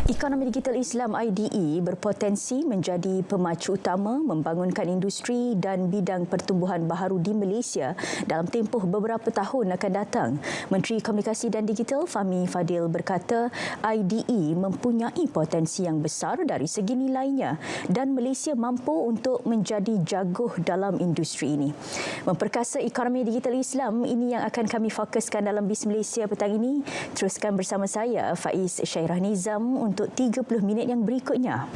Ekonomi Digital Islam IDE berpotensi menjadi pemacu utama membangunkan industri dan bidang pertumbuhan baharu di Malaysia dalam tempoh beberapa tahun akan datang. Menteri Komunikasi dan Digital Fahmi Fadil berkata IDE mempunyai potensi yang besar dari segi nilainya dan Malaysia mampu untuk menjadi jaguh dalam industri ini. Memperkasa ekonomi digital Islam ini yang akan kami fokuskan dalam BIS Malaysia petang ini. Teruskan bersama saya Faiz Syairah Nizam untuk 30 minit yang berikutnya.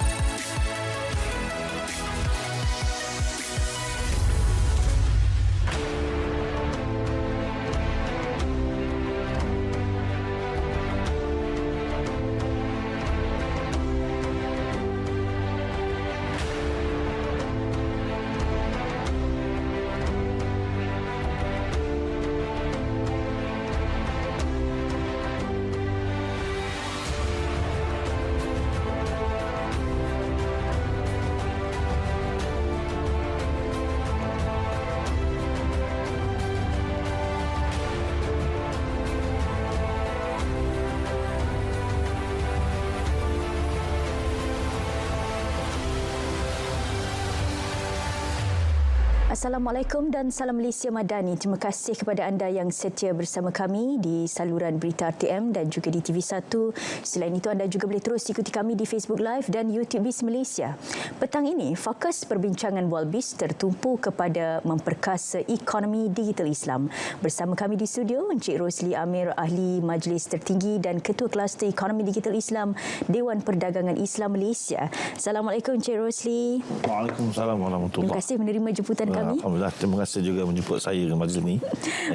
Assalamualaikum dan salam Malaysia Madani. Terima kasih kepada anda yang setia bersama kami di saluran berita RTM dan juga di TV1. Selain itu, anda juga boleh terus ikuti kami di Facebook Live dan YouTube BIS Malaysia. Petang ini, fokus perbincangan Bual BIS tertumpu kepada memperkasa ekonomi digital Islam. Bersama kami di studio, Encik Rosli Amir, Ahli Majlis Tertinggi dan Ketua Kluster Ekonomi Digital Islam Dewan Perdagangan Islam Malaysia. Assalamualaikum Encik Rosli. Waalaikumsalam warahmatullahi. Terima kasih menerima jemputan kami. Alhamdulillah, terima kasih juga menjemput saya ke majlis ini.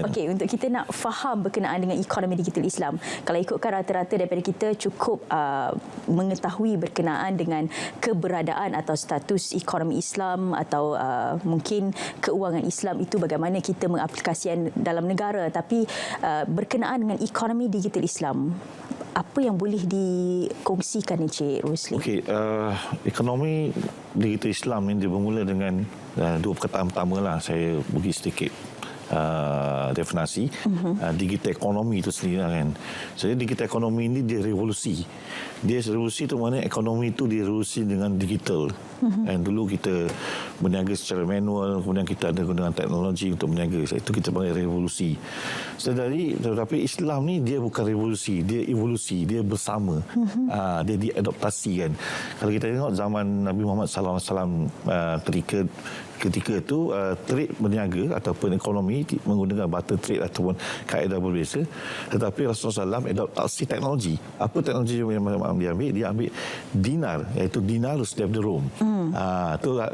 Okey, untuk kita nak faham berkenaan dengan ekonomi digital Islam, kalau ikutkan rata-rata daripada kita cukup mengetahui berkenaan dengan keberadaan atau status ekonomi Islam atau mungkin keuangan Islam itu bagaimana kita mengaplikasikan dalam negara, tapi berkenaan dengan ekonomi digital Islam, apa yang boleh dikongsikan Encik Rosli? Okey, ekonomi digital Islam ini bermula dengan dua perkataan pertama lah. Saya bagi sedikit definasi digital ekonomi itu sendiri kan. Jadi digital ekonomi ini dia revolusi. Dia revolusi itu maknanya ekonomi itu direvolusi dengan digital. Dan dulu kita berniaga secara manual, kemudian kita ada gunakan teknologi untuk berniaga. Itu kita panggil revolusi. Tetapi Islam ni dia bukan revolusi, dia evolusi, dia bersama. Dia diadaptasi kan. Kalau kita tengok zaman Nabi Muhammad SAW ketika itu trade berniaga ataupun ekonomi menggunakan barter trade ataupun kaedah berbeza, tetapi Rasulullah SAW adaptasi teknologi. Apa teknologi yang dia ambil? Dia ambil dinar, iaitu dinarus daripada Rom.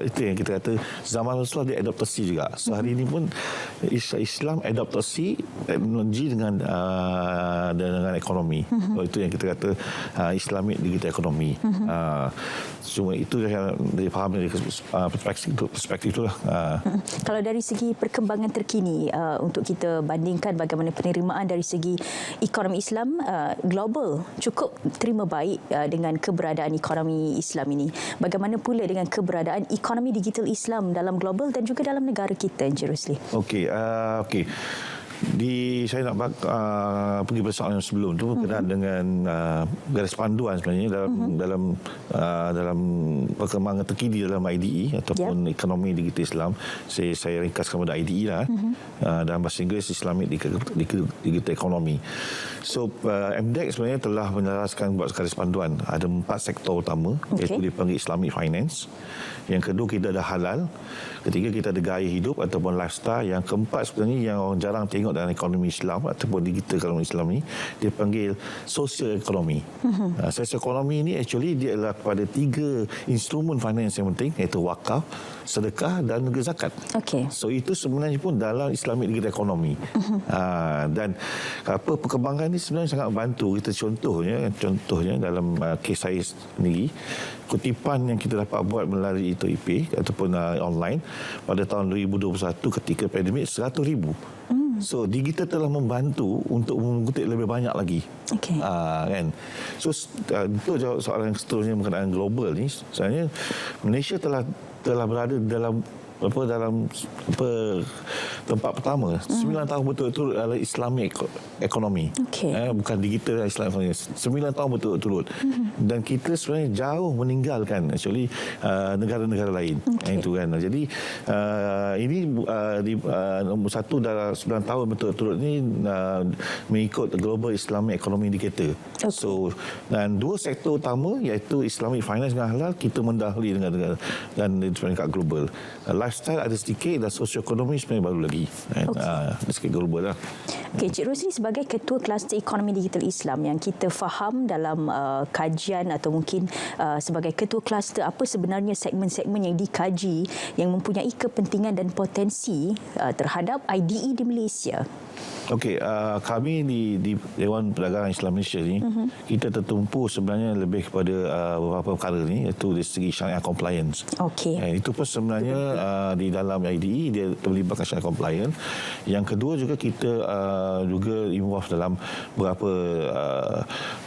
Itu yang kita kata zaman Rasulullah dia adaptasi juga. So hari ini pun Islam adaptasi teknologi dengan ekonomi. So, itu yang kita kata Islamic digital ekonomi. Cuma itu yang difaham dari perspektif itulah. Kalau dari segi perkembangan terkini untuk kita bandingkan bagaimana penerimaan dari segi ekonomi Islam global cukup terima baik dengan keberadaan ekonomi Islam ini. Bagaimana pula dengan keberadaan ekonomi digital Islam dalam global dan juga dalam negara kita, Encik Rosli? Okey. Saya nak pergi pada soalan yang sebelum tu berkenaan dengan garis panduan sebenarnya dalam perkembangan terkini dalam IDE ataupun ekonomi digital Islam. Saya ringkaskan pada IDE lah. Dalam bahasa Inggeris Islamic Digital Economy. So MDEC sebenarnya telah menjelaskan buat garis panduan. Ada 4 sektor utama, iaitu dipanggil Islamic Finance. Yang kedua kita ada halal. Ketiga kita ada gaya hidup ataupun lifestyle. Yang keempat sebenarnya yang orang jarang tengok dalam ekonomi Islam ataupun digital ekonomi Islam ni, dia panggil social ekonomi. Social ekonomi ni actually dia adalah kepada 3 instrumen finance yang penting, iaitu wakaf, sedekah dan juga zakat. So itu sebenarnya pun dalam Islamic digital ekonomi. Dan perkembangan ni sebenarnya sangat membantu kita. Contohnya dalam kes saya sendiri, kutipan yang kita dapat buat melalui TIP ataupun online pada tahun 2021 ketika pandemik 100,000. So digital telah membantu untuk mengutip lebih banyak lagi. Kan. So itu jawab soalan yang seterusnya berkenaan global ni. Sebenarnya Malaysia telah berada dalam dalam tempat pertama 9 tahun betul-betul adalah Islamic ekonomi. Bukan digital Islam ekonomi. 9 tahun betul-betul. Dan kita sebenarnya jauh meninggalkan actually negara-negara lain. Itu kan. Jadi ini nombor satu dalam 9 tahun betul-betul ini mengikut Global Islamic Economy Indicator. So dan dua sektor utama iaitu Islamic Finance dengan halal kita mendahului dengan dan peringkat global. Lifestyle ada sedikit dan sosioekonomi sebenarnya baru lagi. Sedikit global lah. Okey, Cik Rosli sebagai Ketua Kluster Ekonomi Digital Islam yang kita faham dalam kajian atau mungkin sebagai Ketua Kluster, apa sebenarnya segmen-segmen yang dikaji yang mempunyai kepentingan dan potensi terhadap IDE di Malaysia? Okey, kami di Dewan Perdagangan Islam Malaysia ni kita tertumpu sebenarnya lebih kepada beberapa perkara ni iaitu dari segi syariah compliance. Itu pun sebenarnya di dalam IDE dia terlibatkan syariah compliance. Yang kedua juga kita juga involve dalam beberapa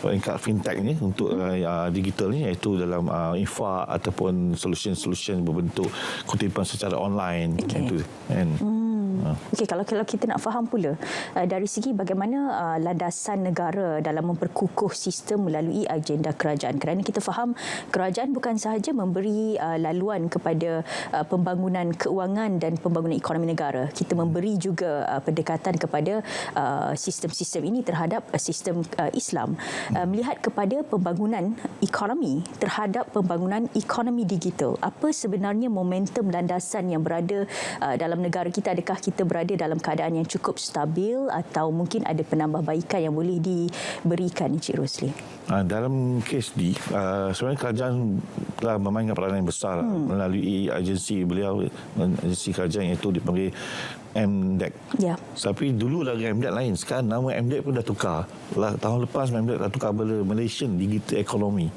peringkat fintech ni untuk digital ni iaitu dalam infak ataupun solution berbentuk kutipan secara online. Itu kan. Okey, kalau kita nak faham pula dari segi bagaimana landasan negara dalam memperkukuh sistem melalui agenda kerajaan, kerana kita faham kerajaan bukan sahaja memberi laluan kepada pembangunan keuangan dan pembangunan ekonomi negara, kita memberi juga pendekatan kepada sistem-sistem ini terhadap sistem Islam, melihat kepada pembangunan ekonomi terhadap pembangunan ekonomi digital. Apa sebenarnya momentum landasan yang berada dalam negara kita? Adakah kita berada dalam keadaan yang cukup stabil atau mungkin ada penambahbaikan yang boleh diberikan, Encik Rosli? Dalam kes ni, sebenarnya kerajaan telah memainkan peranan yang besar melalui agensi beliau, agensi kerajaan iaitu dipanggil MDEC. Tapi dulu lagi MDEC lain. Sekarang nama MDEC pun dah tukar. Tahun lepas MDEC dah tukar pada Malaysian Digital Economy.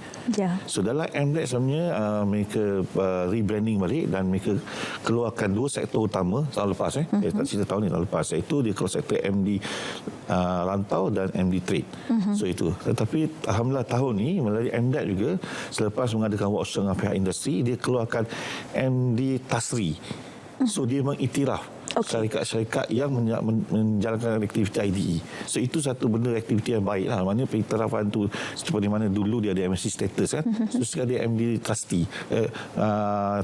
So dalam MDEC sebenarnya mereka rebranding balik dan mereka keluarkan dua sektor utama tahun lepas. Tak cerita tahun ni, tahun lepas. Iaitu dia keluar sektor MD rantau dan MD trade. So itu. Tetapi alhamdulillah tahun ni melalui MDEC juga selepas mengadakan workshop dengan pihak industri, dia keluarkan MD Tasri. So dia mengiktiraf syarikat-syarikat yang menjalankan aktiviti IDE. So itu satu benda aktiviti yang baik lah. Maknanya pengiktirafan tu seperti mana dulu dia ada MSC status kan. So sekarang dia MD Trustee,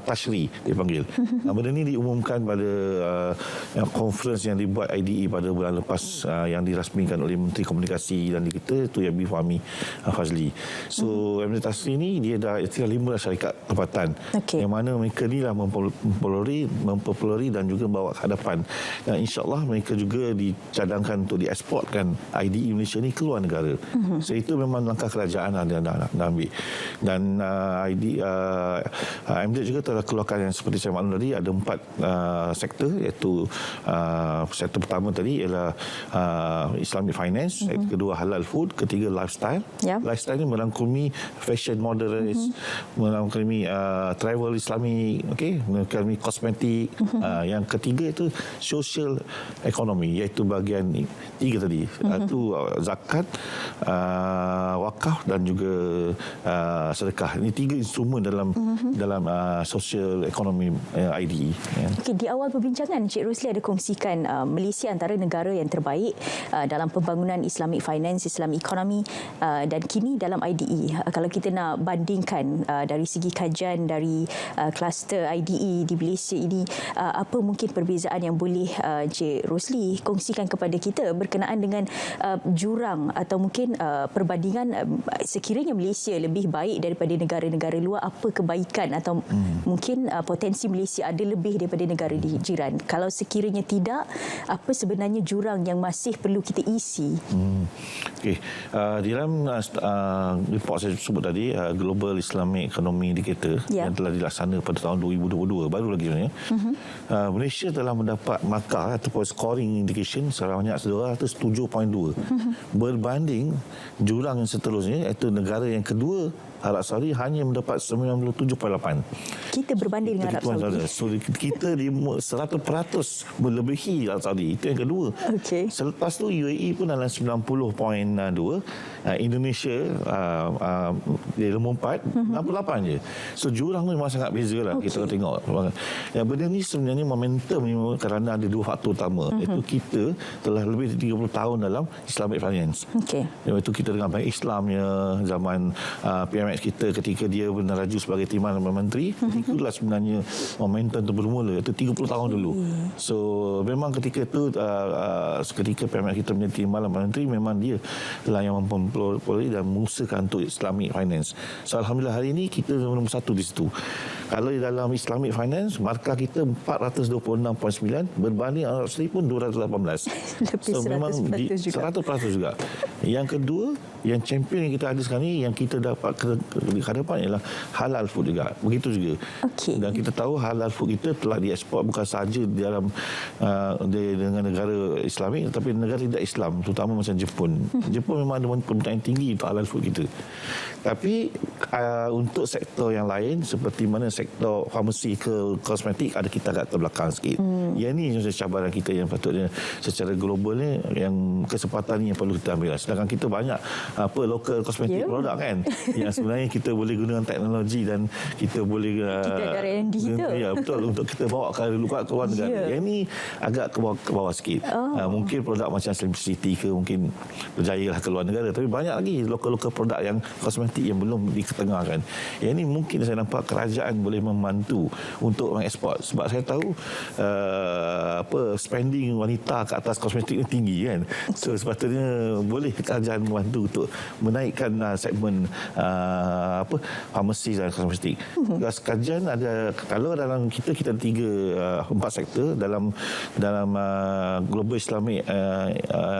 Tashri dia panggil. Benda ni diumumkan pada conference yang dibuat IDE pada bulan lepas yang dirasmikan oleh Menteri Komunikasi dan Digital, tu yang Fahmi Fazli. So MD Tashri ni dia dah iktiraf 5 syarikat tempatan. Yang mana mereka ni lah mempopulari dan juga bawa ke hadapan. Dan insyaAllah mereka juga dicadangkan untuk dieksportkan IDE Malaysia ni keluar negara. So itu memang langkah kerajaan yang dah ambil. Dan MDEC juga telah keluarkan yang seperti saya maklum tadi, ada 4 sektor, iaitu sektor pertama tadi ialah Islamic Finance, kedua halal food, ketiga lifestyle. Lifestyle ni merangkumi fashion moderate, merangkumi travel Islami, merangkumi kosmetik. Yang ketiga itu social ekonomi, iaitu bahagian 3 tadi, itu zakat, wakaf dan juga sedekah. Ini 3 instrumen dalam social ekonomi IDE. Di awal perbincangan Encik Rosli ada kongsikan Malaysia antara negara yang terbaik dalam pembangunan Islamic Finance, Islamic Economy, dan kini dalam IDE. Kalau kita nak bandingkan dari segi kajian dari kluster IDE di Malaysia ini, apa mungkin perbezaan yang boleh Encik Rosli kongsikan kepada kita berkenaan dengan jurang atau mungkin perbandingan sekiranya Malaysia lebih baik daripada negara-negara luar, apa kebaikan atau mungkin potensi Malaysia ada lebih daripada negara di jiran? Kalau sekiranya tidak, apa sebenarnya jurang yang masih perlu kita isi? Di dalam report saya sebut tadi, Global Islamic Economy Indicator yang telah dilaksana pada tahun 2022, baru lagi sebenarnya, Malaysia telah mendapat markah ataupun scoring indication sebanyak 207.2 berbanding jurang yang seterusnya iaitu negara yang kedua Arab Saudi hanya mendapat 97.8. Kita berbanding dengan Arab Saudi. So kita 100% melebihi Arab Saudi. Itu yang kedua. Okey. Selepas tu UAE pun dalam 90.2, Indonesia di nombor 4 68 je. So jurang tu memang sangat beza lah. Kita tengok. Yang benda ni sebenarnya momentum ni kerana ada dua faktor utama. Iaitu kita telah lebih dari 30 tahun dalam Islamic Finance. Okey. Iaitu kita dengan Bank Islamnya zaman PMX kita ketika dia berneraju sebagai Timbalan Menteri, itulah sebenarnya momentum tu bermula, iaitu 30 tahun dulu. So memang ketika tu ketika PMX kita menjadi Timbalan Menteri, memang dia lah yang mempelopori dan mengusahakan untuk Islamic Finance. So alhamdulillah hari ini kita nombor 1 di situ. Kalau di dalam Islamic Finance, markah kita 426.9 berbanding Arab Saudi pun 218. Lebih So memang 100% juga. 100% juga. Yang kedua, yang champion yang kita ada sekarang ni, yang kita dapat ke depan ialah halal food juga. Begitu juga. Okey. Dan kita tahu halal food kita telah diekspor bukan sahaja di dalam dengan negara Islamik, tetapi negara tidak Islam, terutama macam Jepun. Jepun memang ada permintaan tinggi untuk halal food kita. Tapi untuk sektor yang lain seperti mana sektor farmasi ke kosmetik, ada kita agak terbelakang sikit. Yang ni cabaran kita yang patutnya secara global ni, yang kesempatan ni yang perlu kita ambil. Sedangkan kita banyak local kosmetik produk kan, yang sebenarnya kita boleh gunakan teknologi dan kita boleh kita ada R&D kita. Ya betul, untuk kita bawa ke luar negara. Yang ni agak ke bawah sikit. Mungkin produk macam Simplicity ke mungkin berjaya lah ke luar negara, tapi banyak lagi lokal produk yang kosmetik yang belum diketengahkan. Yang ni mungkin saya nampak kerajaan boleh membantu untuk mengekspor, sebab saya tahu spending wanita ke atas kosmetik ni tinggi kan. So sepatutnya boleh kerajaan membantu untuk menaikkan segmen farmasi dan kosmetik. Kajian ada, kalau dalam kita ada 4 sektor dalam Global Islamic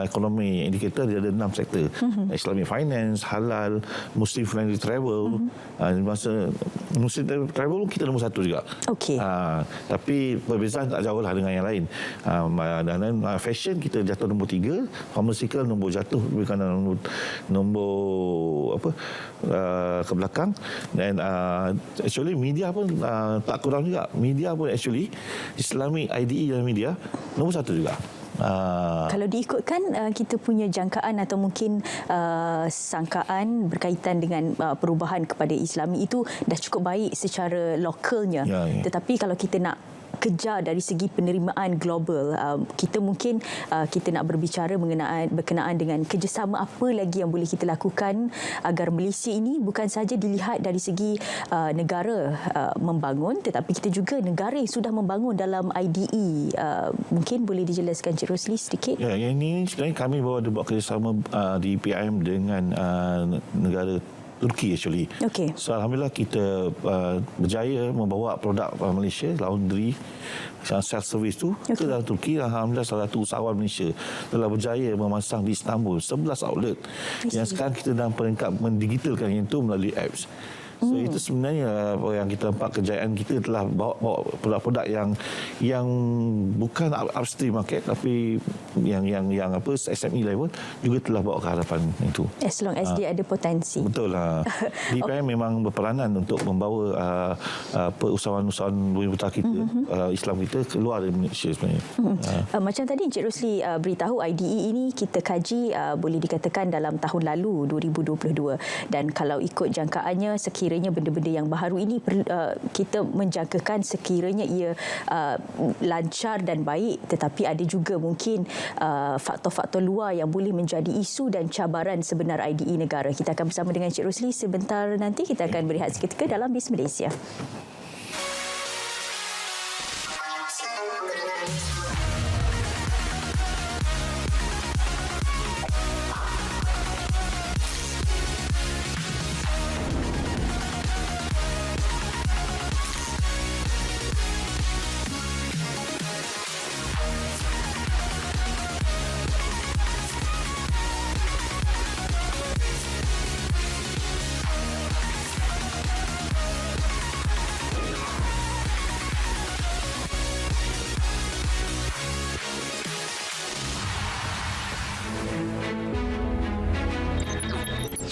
Economy Indicator, dia ada 6 sektor. Islamic Finance, halal, Muslim Friendly Travel. Masa Muslim Travel kita nombor 1 juga. Okey. Tapi perbezaan tak jauh lah dengan yang lain. Dan fashion kita jatuh nombor 3, pharmaceutical nombor jatuh bukan nombor ke belakang. Dan actually media pun tak kurang juga. Media pun actually Islamic IDE dalam media nombor 1 juga. Kalau diikutkan kita punya jangkaan atau mungkin sangkaan berkaitan dengan perubahan kepada Islami itu dah cukup baik secara lokalnya. Tetapi kalau kita nak kejar dari segi penerimaan global, kita mungkin kita nak berbicara berkenaan dengan kerjasama apa lagi yang boleh kita lakukan agar Malaysia ini bukan sahaja dilihat dari segi negara membangun, tetapi kita juga negara yang sudah membangun dalam IDE. Mungkin boleh dijelaskan Cik Rosli sedikit? Ya, yang ini sebenarnya kami bawa kerjasama di PIM dengan negara Turki actually. Okay. So alhamdulillah kita berjaya membawa produk Malaysia, laundry, self service tu ke dalam Turki. Alhamdulillah salah satu usahawan Malaysia telah berjaya memasang di Istanbul 11 outlet. Yang sekarang kita dalam peringkat mendigitalkan itu melalui apps. So itu sebenarnya apa yang kita nampak, kejayaan kita telah bawa produk-produk yang bukan upstream market, tapi yang SME level juga telah bawa ke hadapan itu. As long as dia ada potensi. Betul lah. DPM memang berperanan untuk membawa usahawan-usahawan bumi putra kita, Islam kita keluar dari Malaysia sebenarnya. Macam tadi Encik Rosli beritahu, IDE ini kita kaji boleh dikatakan dalam tahun lalu 2022, dan kalau ikut jangkaannya sekiranya benda-benda yang baharu ini kita menjangkakan sekiranya ia lancar dan baik, tetapi ada juga mungkin faktor-faktor luar yang boleh menjadi isu dan cabaran sebenar IDE negara. Kita akan bersama dengan Encik Rosli sebentar nanti. Kita akan berehat seketika dalam Bis Malaysia.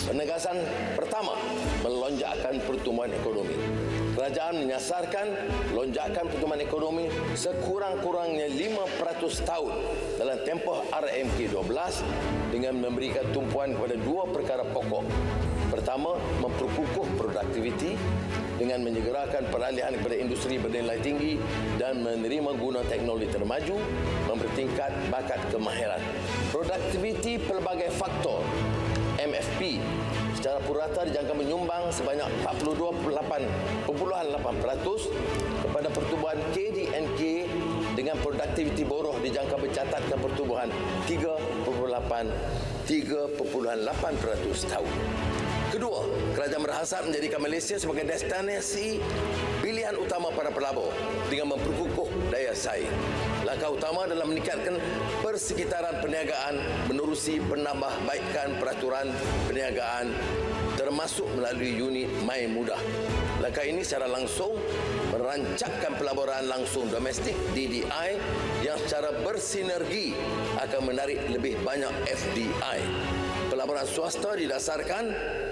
Penegasan pertama, lonjakan pertumbuhan ekonomi. Kerajaan menyasarkan lonjakan pertumbuhan ekonomi sekurang-kurangnya 5% tahun dalam tempoh RMK 12 dengan memberikan tumpuan kepada dua perkara pokok. Pertama, memperkukuh produktiviti dengan menyegerakan peralihan kepada industri bernilai tinggi dan menerima guna teknologi termaju, mempertingkat bakat kemahiran. Produktiviti pelbagai faktor MFP secara purata dijangka menyumbang sebanyak 42.8% kepada pertumbuhan KDNK dengan produktiviti buruh dijangka mencatatkan pertumbuhan 3.8% tahun. Kedua, kerajaan berhasrat menjadikan Malaysia sebagai destinasi pilihan utama para pelabur dengan memperkukuh daya saing. Langkah utama adalah meningkatkan persekitaran perniagaan menerusi penambahbaikan peraturan perniagaan termasuk melalui unit My Mudah. Langkah ini secara langsung merancangkan pelaburan langsung domestik DDI yang secara bersinergi akan menarik lebih banyak FDI. Pelaburan swasta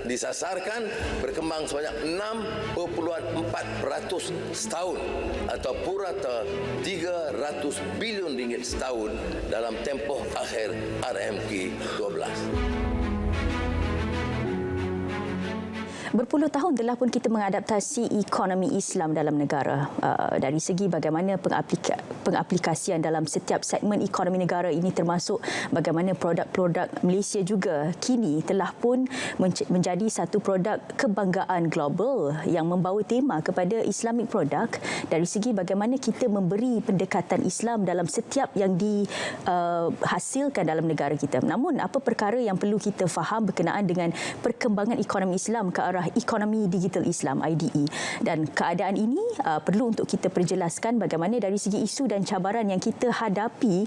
disasarkan berkembang sebanyak 6.4% setahun atau purata RM300 bilion setahun dalam tempoh akhir RMK 12. Berpuluh tahun telah pun kita mengadaptasi ekonomi Islam dalam negara. Dari segi bagaimana pengaplikasian dalam setiap segmen ekonomi negara ini termasuk bagaimana produk-produk Malaysia juga kini telah pun menjadi satu produk kebanggaan global yang membawa tema kepada Islamic product dari segi bagaimana kita memberi pendekatan Islam dalam setiap yang dihasilkan dalam negara kita. Namun apa perkara yang perlu kita faham berkenaan dengan perkembangan ekonomi Islam ke arah ekonomi digital Islam IDE, dan keadaan ini perlu untuk kita perjelaskan bagaimana dari segi isu dan cabaran yang kita hadapi,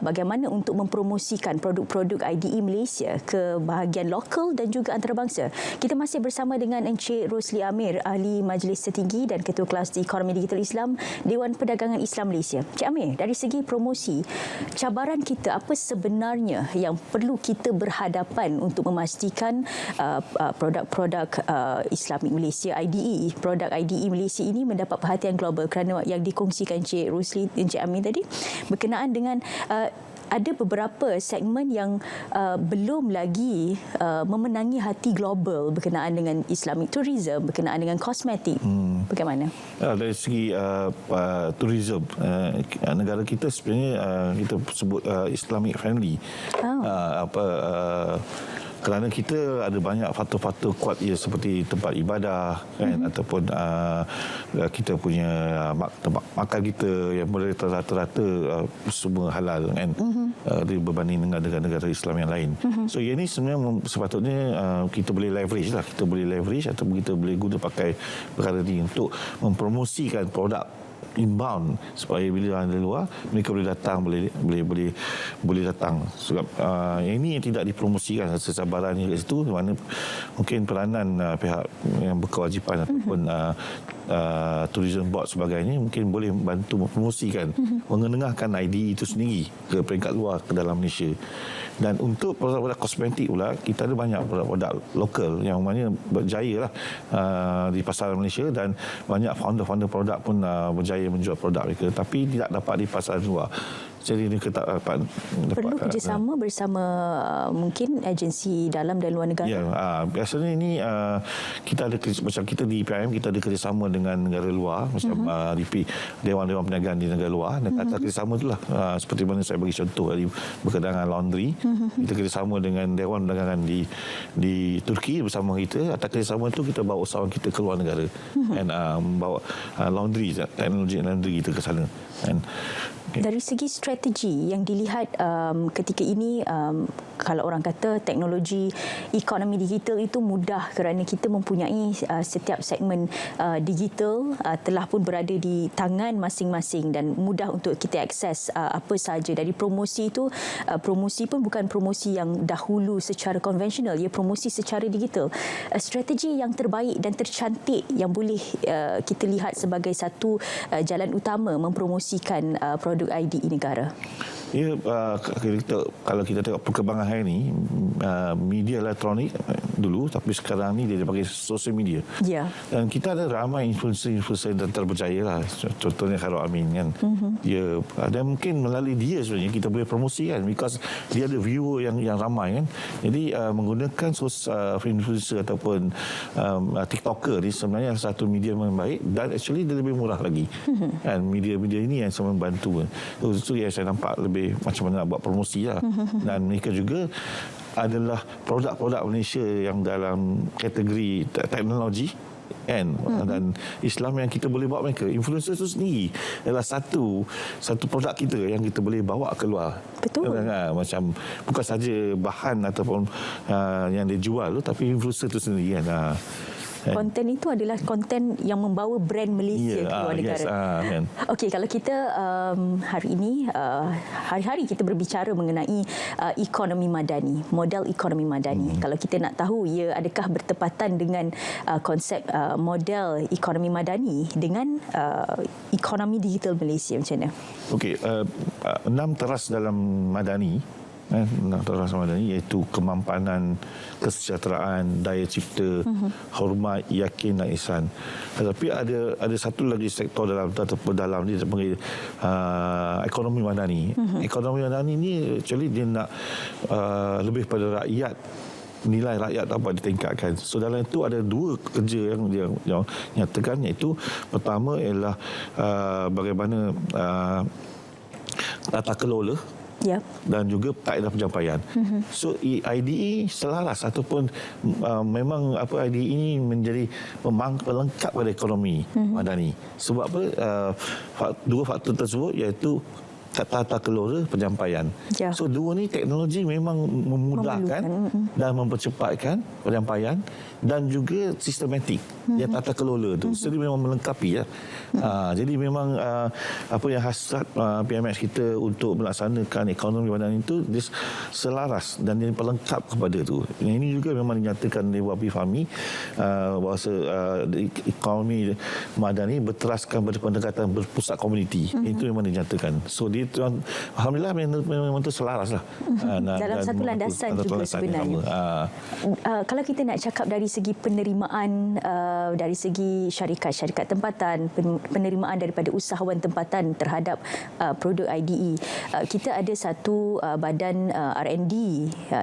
bagaimana untuk mempromosikan produk-produk IDE Malaysia ke bahagian lokal dan juga antarabangsa. Kita masih bersama dengan Encik Rosli Amir, Ahli Majlis Tertinggi dan Ketua Kelas Ekonomi Digital Islam Dewan Perdagangan Islam Malaysia. Encik Amir, dari segi promosi, cabaran kita apa sebenarnya yang perlu kita berhadapan untuk memastikan produk-produk Islamic Malaysia IDE, produk IDE Malaysia ini mendapat perhatian global, kerana yang dikongsikan Encik Rosli, Encik Amir tadi berkenaan dengan ada beberapa segmen yang belum lagi memenangi hati global berkenaan dengan Islamic tourism, berkenaan dengan kosmetik. Bagaimana? Dari segi tourism, negara kita sebenarnya kita sebut Islamic friendly. Kerana kita ada banyak faktor-faktor kuat ya, seperti tempat ibadah kan, ataupun kita punya tempat makan kita yang boleh rata-rata semua halal kan, berbanding dengan negara-negara Islam yang lain. So yang ini sebenarnya sepatutnya kita boleh leverage lah, ataupun kita boleh guna pakai perkara ini untuk mempromosikan produk inbound supaya bila orang dari luar mereka boleh datang, boleh datang. Sebab yang ini yang tidak dipromosikan sesabarannya kat situ, mana mungkin peranan pihak yang berkewajipan ataupun tourism board sebagainya mungkin boleh bantu mempromosikan, mengenengahkan IDE itu sendiri ke peringkat luar ke dalam Malaysia. Dan untuk produk-produk kosmetik pula, kita ada banyak produk-produk lokal yang mana berjaya lah di pasaran Malaysia, dan banyak founder-founder produk pun berjaya menjual produk mereka, tapi tidak dapat di pasaran luar. Jadi mereka tak dapat perlu kerjasama bersama mungkin agensi dalam dan luar negara. Ya, biasanya ini kita ada macam kita di PIM, kita ada kerjasama dengan negara luar, macam DP, Dewan-Dewan Perniagaan di negara luar, dan kata kerjasama itulah seperti mana saya bagi contoh tadi berkaitan dengan laundry. Kita kerjasama dengan Dewan Perdagangan di Turki bersama kita. Atas kerjasama itu kita bawa usahawan kita ke luar negara dan membawa laundry, teknologi laundry kita ke sana. Dari segi strategi yang dilihat ketika ini, kalau orang kata teknologi ekonomi digital itu mudah kerana kita mempunyai setiap segmen digital telah pun berada di tangan masing-masing dan mudah untuk kita akses apa sahaja. Dari promosi itu, promosi pun bukan promosi yang dahulu secara konvensional, ia promosi secara digital. Strategi yang terbaik dan tercantik yang boleh kita lihat sebagai satu jalan utama mempromosikan produk IDE negara. Ya, kalau kita tengok perkembangan hari ini, media elektronik dulu, tapi sekarang ni dia dipanggil social media. Ya. Dan kita ada ramai influencer yang terpercaya lah. Contohnya Khairul Amin kan. Dia dan mungkin melalui dia sebenarnya kita boleh promosikan because dia ada viewer yang ramai kan. Jadi menggunakan influencer ataupun TikToker ni sebenarnya satu media yang baik dan actually dia lebih murah lagi. Kan media-media ini yang sangat membantu. Itu yang saya nampak lebih macam mana nak buat promosi lah. Dan mereka juga adalah produk-produk Malaysia yang dalam kategori teknologi kan, dan Islam yang kita boleh bawa mereka. Influencer itu sendiri adalah satu produk kita yang kita boleh bawa keluar. Betul. Macam bukan saja bahan ataupun yang dia jual tu, tapi influencer itu sendiri kan. Konten itu adalah konten yang membawa brand Malaysia ke luar negara. Kan. Okey, kalau kita hari ini, hari-hari kita berbicara mengenai ekonomi madani, model ekonomi madani. Kalau kita nak tahu, ia adakah bertepatan dengan konsep model ekonomi madani dengan ekonomi digital Malaysia macam mana? Okey, 6 teras dalam madani. Teras madani iaitu kemampanan, kesejahteraan, daya cipta, hormat, yakin dan ihsan. Tetapi ada satu lagi sektor dalam dia dipanggil ekonomi madani. Ekonomi madani ni actually dia nak lebih pada rakyat, nilai rakyat dapat ditingkatkan. So dalam itu ada dua kerja yang dia nyatakan, iaitu pertama ialah bagaimana tata kelola dan juga kaedah penyampaian. So IDE selaras ataupun memang IDE ini menjadi pelengkap pada ekonomi madani. Sebab apa? Dua faktor tersebut iaitu tata kelola penyampaian. So dua ni teknologi memang memudahkan dan mempercepatkan penyampaian dan juga sistematik. Dia tata kelola tu. Jadi memang melengkapi ya. Jadi memang apa yang hasrat PMX kita untuk melaksanakan ekonomi madani itu dia selaras dan dia pelengkap kepada tu. Ini juga memang dinyatakan oleh Wabi Fahmi bahawa ekonomi madani berteraskan pada pendekatan berpusat komuniti. Itu memang dinyatakan. So dia alhamdulillah memang itu selaras lah. Dalam satu landasan juga sebenarnya. Kalau kita nak cakap dari segi penerimaan, dari segi syarikat tempatan, penerimaan daripada usahawan tempatan terhadap produk IDE, kita ada satu badan R&D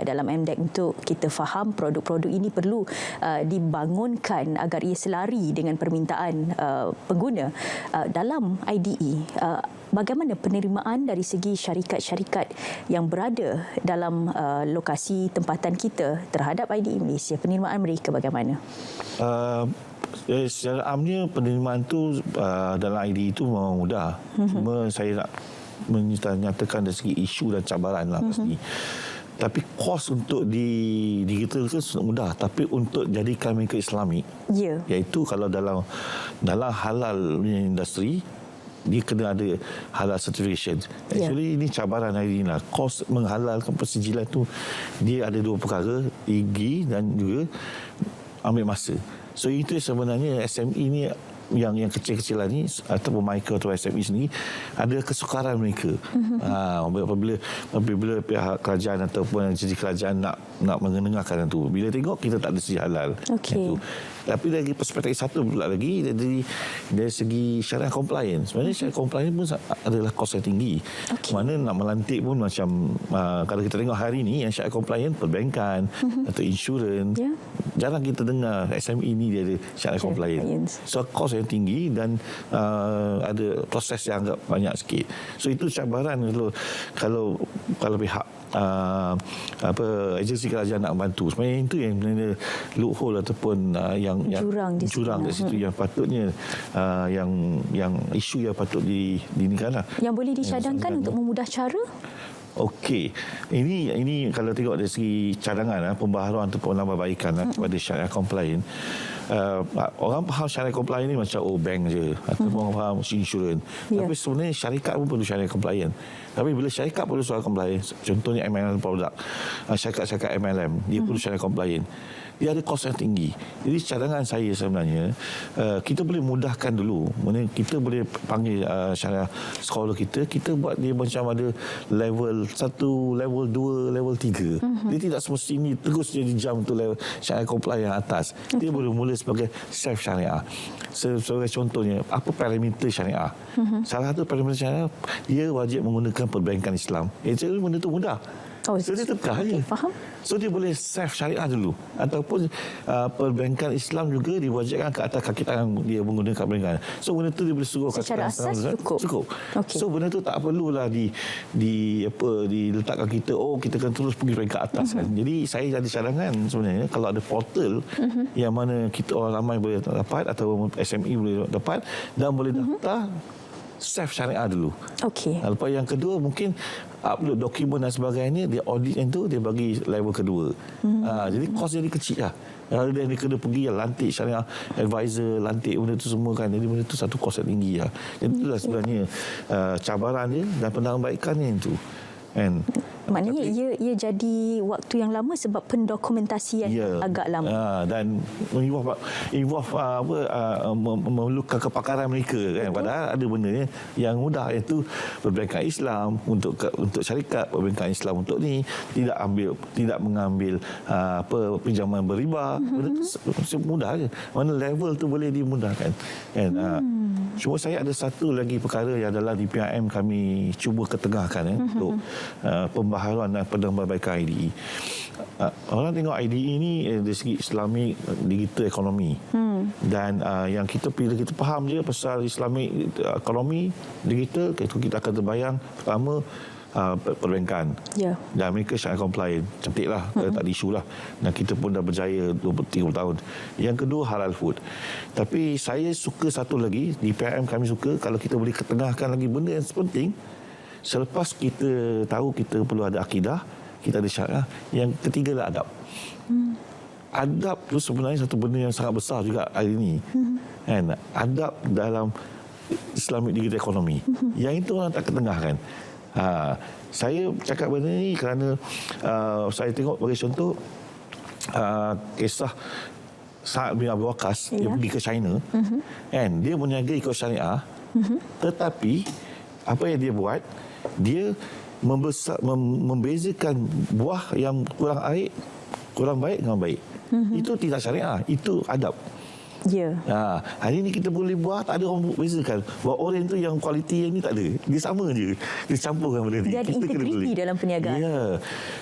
dalam MDEC untuk kita faham produk-produk ini perlu dibangunkan agar ia selari dengan permintaan pengguna dalam IDE. Bagaimana penerimaan dari segi syarikat-syarikat yang berada dalam lokasi tempatan kita terhadap IDE Malaysia? Penerimaan mereka bagaimana? Secara amnya penerimaan itu dalam IDE itu memang mudah. Cuma saya nak menyatakan dari segi isu dan cabaran lah pasti. Tapi kos untuk digital itu mudah. Tapi untuk jadikan mereka Islamik, iaitu kalau dalam halal industri, dia kena ada halal certification. Actually ini cabaran hari ini lah. Kos menghalalkan persijilan tu dia ada dua perkara, tinggi dan juga ambil masa. So itu sebenarnya SME ni yang kecil-kecilan ni ataupun micro atau SME sendiri ada kesukaran mereka. Apabila pihak kerajaan ataupun jadi kerajaan nak mengenengahkan itu, bila tengok kita tak ada sisi halal. Tapi dari perspektif satu pula lagi, dari segi syariah compliance, sebenarnya syariah compliance pun adalah kos yang tinggi. Mana nak melantik pun macam kalau kita tengok hari ni yang syariah compliance perbankan atau insurans, jarang kita dengar SME ni dia ada syariah compliance. So kos yang tinggi dan ada proses yang agak banyak sikit. So itu cabaran kalau pihak agensi kerajaan nak bantu. Sebenarnya itu yang loophole ataupun yang jurang di situ yang patutnya yang isu yang patut dinikan lah. Yang boleh dicadangkan untuk memudah cara? Okey, ini kalau tengok dari segi cadangan, pembaharuan atau penambahbaikan kepada syariah compliant. Orang faham syariah compliant ni macam bank je, atau orang faham insurans. Tapi sebenarnya syarikat pun perlu syariah compliant. Tapi bila syarikat perlu syariah compliant, contohnya MLM produk, syarikat-syarikat MLM, dia perlu syariah compliant. Dia ada kos yang tinggi. Jadi cadangan saya sebenarnya, kita boleh mudahkan dulu. Kita boleh panggil syariah sekolah kita buat dia macam ada level 1, level 2, level 3. Dia tidak semestinya terus jadi jam tu level syariah compliant yang atas. Dia boleh mula sebagai self syariah. Sebagai contohnya, apa parameter syariah? Salah satu parameter syariah, dia wajib menggunakan perbankan Islam. Jadi benda tu mudah. So dia tukar je. Faham? So dia boleh self syariah dulu. Ataupun perbankan Islam juga diwajibkan ke atas kaki tangan dia menggunakan perbankan. So benda tu dia boleh suruh secara asas cukup. Okay. So benda tu tak perlulah diletakkan kita, kita kan terus pergi peringkat atas kan. Jadi saya ada cadangan sebenarnya kalau ada portal yang mana kita orang ramai boleh dapat atau SME boleh dapat dan boleh daftar self syariah dulu. Okey. Lepas yang kedua mungkin upload dokumen dan sebagainya, dia audit yang tu dia bagi level kedua. Jadi kos jadi kecil lah. Dia kena pergi lantik syariah advisor, lantik benda tu semua kan. Jadi benda tu satu kos yang tinggi lah. Jadi itulah sebenarnya cabaran dia dan penambahbaikannya itu. And maknanya ia jadi waktu yang lama sebab pendokumentasian agak lama. Dan memerlukan kepakaran mereka kan. Padahal ada benda yang mudah, iaitu perbankan Islam untuk syarikat, perbankan Islam untuk ni tidak mengambil pinjaman beriba. Mudah je. Mana level tu boleh dimudahkan. Kan? Cuma saya ada satu lagi perkara yang adalah di PIM kami cuba ketengahkan untuk pembaharuan dan penambahbaikan IDE. Orang tengok IDE ni dari segi Islamic digital ekonomi. Dan yang bila kita faham je pasal Islamic ekonomi digital, kita akan terbayang pertama perbankan. Dan mereka syariah compliant. Cantiklah, tak ada isu lah. Dan kita pun dah berjaya 20-30 tahun. Yang kedua, halal food. Tapi saya suka satu lagi, di PIM kami suka kalau kita boleh ketengahkan lagi benda yang penting. Selepas kita tahu kita perlu ada akidah, kita ada syariah, yang ketiga adalah adab. Adab tu sebenarnya satu benda yang sangat besar juga hari ini. Kan? Adab dalam Islamic digital ekonomi. Yang itu orang tak ketengahkan. Saya cakap benda ni kerana saya tengok bagi contoh kisah Sa'ad bin Abi Waqqas, dia pergi ke China, and dia berniaga ikut syariah, tetapi apa yang dia buat, dia membezakan buah yang kurang baik dengan baik. Itu tidak syariah, itu adab. Hari ini kita boleh buat, tak ada orang bezakan. Buat orang tu yang kualiti yang ni tak ada. Dia sama je. Dia campurkan benda ni. Dia ada integriti dalam perniagaan.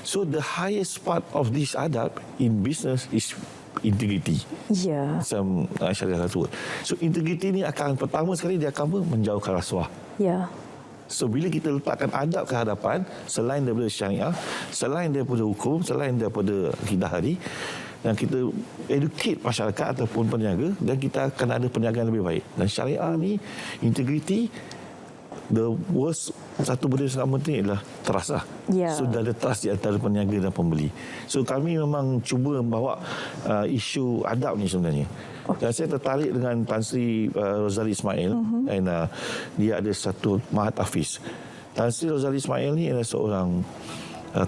So the highest part of this adab in business is integrity. Macam syariah satu. So integrity ni akan pertama sekali dia akan menjauhkan rasuah. So bila kita letakkan adab ke hadapan, selain daripada syariah, selain daripada hukum, selain daripada akidah tadi, dan kita educate masyarakat ataupun peniaga, dan kita akan ada perniagaan lebih baik. Dan syariah ni, integrity, the worst, satu benda yang sangat penting adalah trust lah. So dah ada trust di antara peniaga dan pembeli. So kami memang cuba membawa isu adab ni sebenarnya. Dan saya tertarik dengan Tan Sri Rozali Ismail, dan dia ada satu Mahat Hafiz. Tan Sri Rozali Ismail ni adalah seorang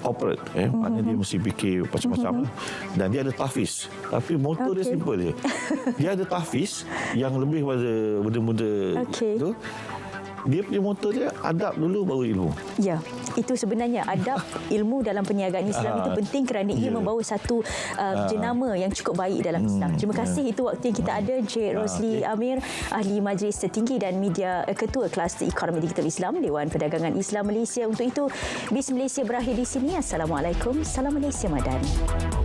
corporate, maknanya dia mesti fikir macam-macam lah. Dan dia ada tahfiz, tapi motor dia simple je. Dia ada tahfiz yang lebih pada benda-benda tu. Dia punya motor dia adab dulu baru ilmu. Itu sebenarnya adab ilmu dalam perniagaan Islam itu penting kerana ia membawa satu jenama yang cukup baik dalam Islam. Terima kasih. Itu waktu yang kita ada. Encik Rosli Amir, Ahli Majlis Tertinggi dan Media Ketua Kluster Ekonomi Digital Islam, Dewan Perdagangan Islam Malaysia. Untuk itu, BIS Malaysia berakhir di sini. Assalamualaikum. Salam Malaysia Madani.